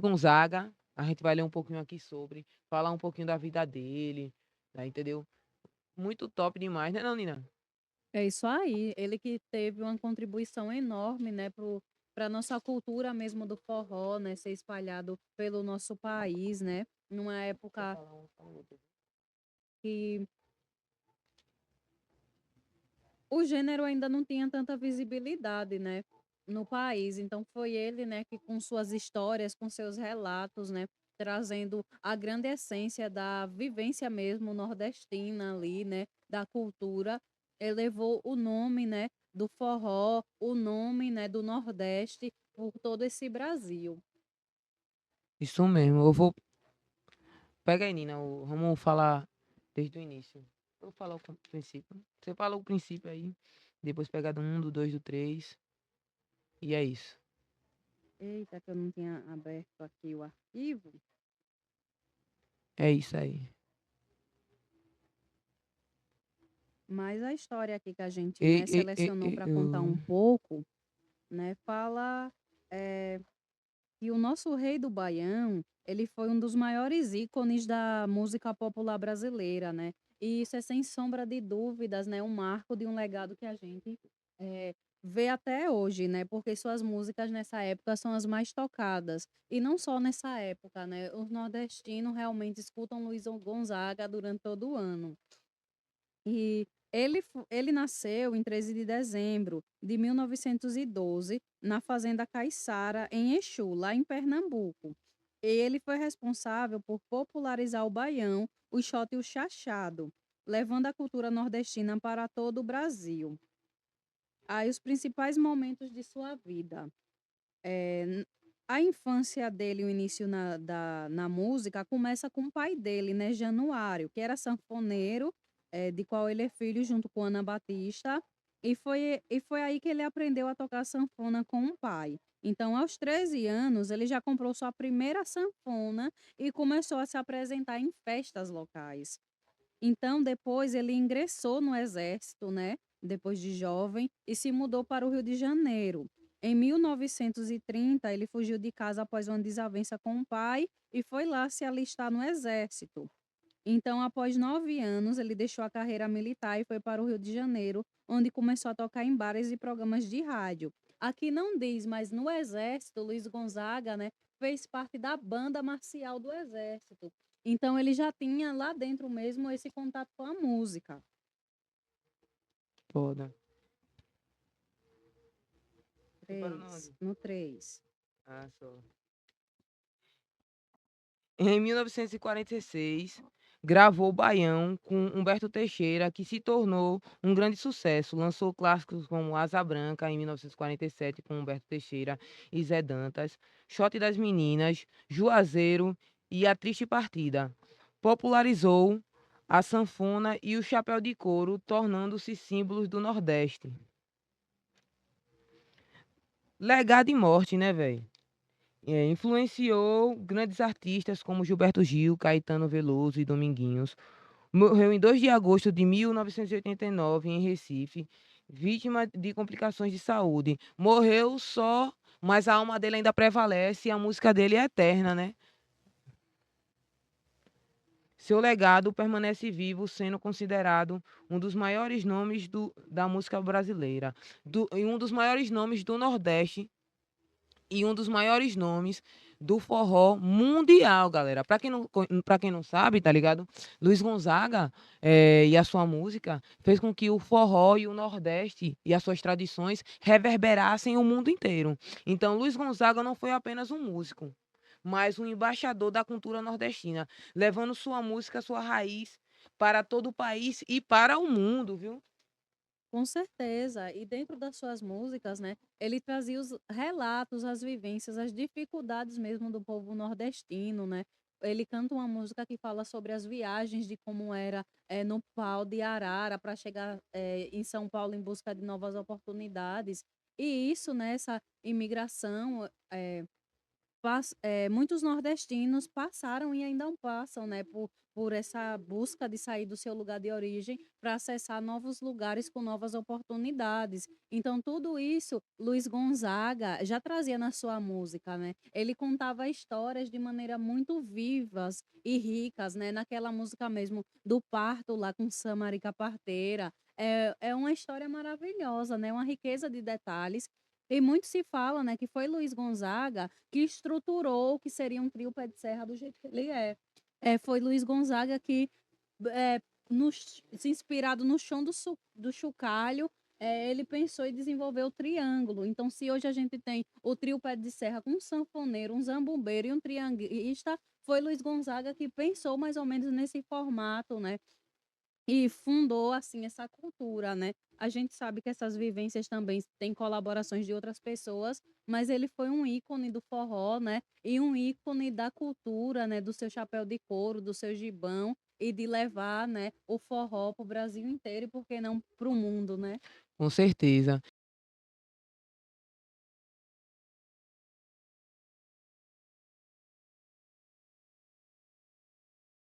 Gonzaga, a gente vai ler um pouquinho aqui sobre, falar um pouquinho da vida dele, tá, entendeu? Muito top demais, né não, Nina? É isso aí, ele que teve uma contribuição enorme, né, para nossa cultura mesmo do forró, né, ser espalhado pelo nosso país, né, numa Quer época falar um, fala outro. que o gênero ainda não tinha tanta visibilidade, né, no país. Então foi ele, né, que com suas histórias, com seus relatos, né, trazendo a grande essência da vivência mesmo nordestina ali, né, da cultura, elevou o nome, né, do forró, o nome, né, do Nordeste por todo esse Brasil. Isso mesmo, eu vou. Pega aí, Nina, vamos falar desde o início. Eu vou falar o princípio. Você fala o princípio aí, depois pega do 1, do 2, do 3, e é isso. Eita, que eu não tinha aberto aqui o arquivo. É isso aí. Mas a história aqui que a gente, E, né, e, e, selecionou para contar eu... um pouco, né, fala, que o nosso rei do Baião, ele foi um dos maiores ícones da música popular brasileira, né, e isso é sem sombra de dúvidas, né, um marco de um legado que a gente, eh, vê até hoje, né, porque suas músicas nessa época são as mais tocadas. E não só nessa época, né, os nordestinos realmente escutam Luiz Gonzaga durante todo o ano. E ele nasceu em 13 de dezembro de 1912 na fazenda Caiçara, em Exu, lá em Pernambuco. Ele foi responsável por popularizar o baião, o xota e o chachado, levando a cultura nordestina para todo o Brasil. Aí os principais momentos de sua vida. A infância dele, o início na música, começa com o pai dele, né, Januário, que era sanfoneiro, de qual ele é filho junto com Ana Batista, e foi aí que ele aprendeu a tocar sanfona com o pai. Então, aos 13 anos, ele já comprou sua primeira sanfona e começou a se apresentar em festas locais. Então, depois ele ingressou no exército, né, depois de jovem, e se mudou para o Rio de Janeiro. Em 1930, ele fugiu de casa após uma desavença com o pai e foi lá se alistar no exército. Então, após 9 anos, ele deixou a carreira militar e foi para o Rio de Janeiro, onde começou a tocar em bares e programas de rádio. Aqui não diz, mas no exército, Luiz Gonzaga, né, fez parte da banda marcial do exército. Então ele já tinha lá dentro mesmo esse contato com a música. Foda. Você parou Três, onde? no 3. Ah, só. Em 1946, gravou Baião com Humberto Teixeira, que se tornou um grande sucesso. Lançou clássicos como Asa Branca, em 1947, com Humberto Teixeira e Zé Dantas, Shot das Meninas, Juazeiro e A Triste Partida. Popularizou a sanfona e o chapéu de couro, tornando-se símbolos do Nordeste. Legado e morte, né, velho? Influenciou grandes artistas como Gilberto Gil, Caetano Veloso e Dominguinhos. Morreu em 2 de agosto de 1989 em Recife, vítima de complicações de saúde. Morreu só, mas a alma dele ainda prevalece e a música dele é eterna, né? Seu legado permanece vivo, sendo considerado um dos maiores nomes da música brasileira, e um dos maiores nomes do Nordeste e um dos maiores nomes do forró mundial, galera. Para quem não sabe, tá ligado? Luiz Gonzaga e a sua música fez com que o forró e o Nordeste e as suas tradições reverberassem o mundo inteiro. Então, Luiz Gonzaga não foi apenas um músico, mas um embaixador da cultura nordestina, levando sua música, sua raiz para todo o país e para o mundo, viu? Com certeza. E dentro das suas músicas, né, ele trazia os relatos, as vivências, as dificuldades mesmo do povo nordestino, né? Ele canta uma música que fala sobre as viagens, de como era no pau de Arara para chegar em São Paulo em busca de novas oportunidades. E isso, né, essa imigração, muitos nordestinos passaram e ainda passam, né, por por essa busca de sair do seu lugar de origem para acessar novos lugares com novas oportunidades. Então, tudo isso Luiz Gonzaga já trazia na sua música, né? Ele contava histórias de maneira muito vivas e ricas, né? Naquela música mesmo do parto lá com Samarica Parteira. É uma história maravilhosa, né? Uma riqueza de detalhes. E muito se fala, né, que foi Luiz Gonzaga que estruturou o que seria um trio Pé de Serra do jeito que ele é. Foi Luiz Gonzaga que, se inspirado no chão do chocalho, ele pensou e desenvolveu o triângulo. Então, se hoje a gente tem o trio Pé de Serra com um sanfoneiro, um zabumbeiro e um trianguista, foi Luiz Gonzaga que pensou mais ou menos nesse formato, né? E fundou, assim, essa cultura, né. A gente sabe que essas vivências também têm colaborações de outras pessoas, mas ele foi um ícone do forró, né, e um ícone da cultura, né, do seu chapéu de couro, do seu gibão e de levar, né, o forró para o Brasil inteiro e por que não para o mundo, né. Com certeza.